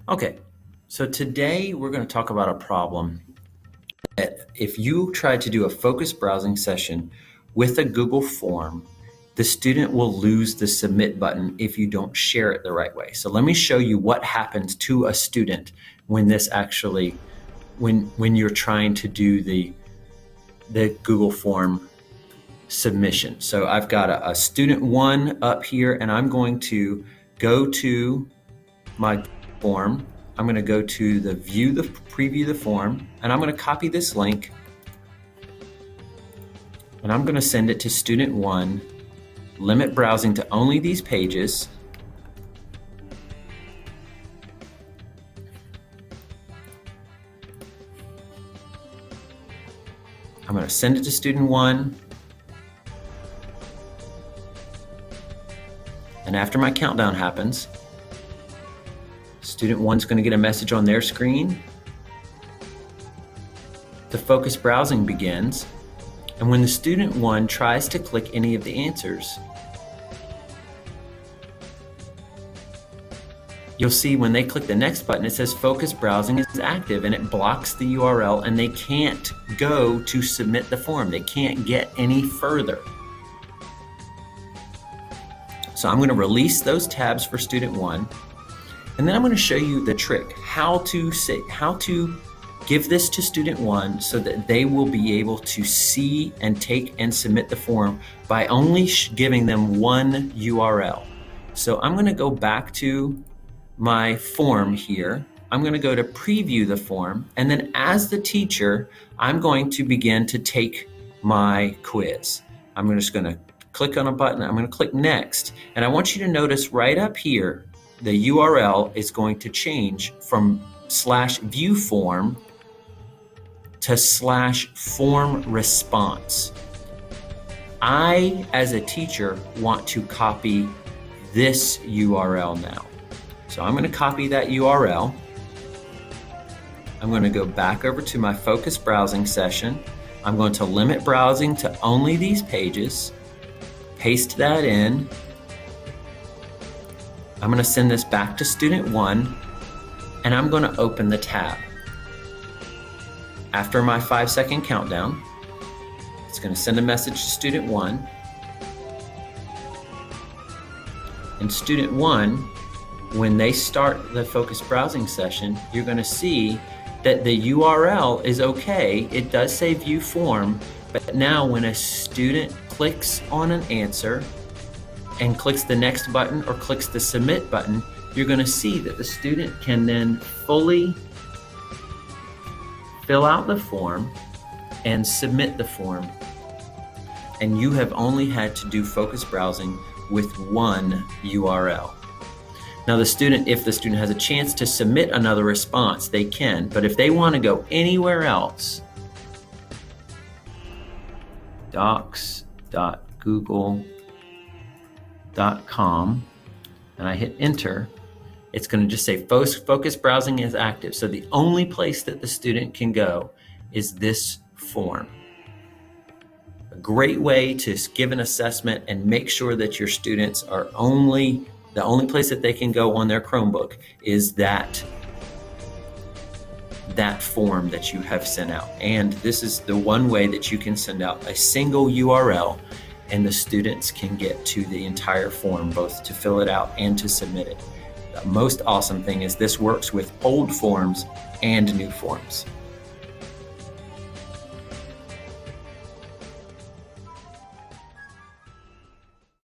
Okay, so today we're going to talk about a problem that if you try to do a focused browsing session with a Google form, the student will lose the submit button if you don't share it the right way. So let me show you what happens to a student when this actually, when you're trying to do the Google form submission. So I've got a student one up here, and I'm going to go to my form. I'm going to go to the preview the form, and I'm going to copy this link, and I'm going to send it to student one. Limit browsing to only these pages. I'm going to send it to student one. And after my countdown happens, student one's going to get a message on their screen. The focused browsing begins. And when the student one tries to click any of the answers, you'll see when they click the next button, it says focused browsing is active, and it blocks the URL, and they can't go to submit the form. They can't get any further. So I'm going to release those tabs for student one, and then I'm going to show you the trick, how to give this to student one so that they will be able to see and take and submit the form by only giving them one URL. So I'm going to go back to my form here. I'm going to go to preview the form, and then as the teacher, I'm going to begin to take my quiz. I'm just going to click on a button. I'm going to click next, and I want you to notice right up here, the URL is going to change from /viewform to /form response. I, as a teacher, want to copy this URL now. So I'm going to copy that URL. I'm going to go back over to my focused browsing session. I'm going to limit browsing to only these pages. Paste that in. I'm going to send this back to student one, and I'm going to open the tab. After my 5-second countdown, it's going to send a message to student one. And student one, when they start the focused browsing session, you're going to see that the URL is okay. It does say view form, but now when a student clicks on an answer and clicks the next button or clicks the submit button, you're going to see that the student can then fully fill out the form and submit the form. And you have only had to do focused browsing with one URL. Now if the student has a chance to submit another response, they can, but if they want to go anywhere else, docs.google.com, and I hit enter, it's going to just say focused browsing is active. So the only place that the student can go is this form. A great way to give an assessment and make sure that your students are the only place that they can go on their Chromebook is that form that you have sent out. And this is the one way that you can send out a single URL, and the students can get to the entire form, both to fill it out and to submit it. The most awesome thing is this works with old forms and new forms.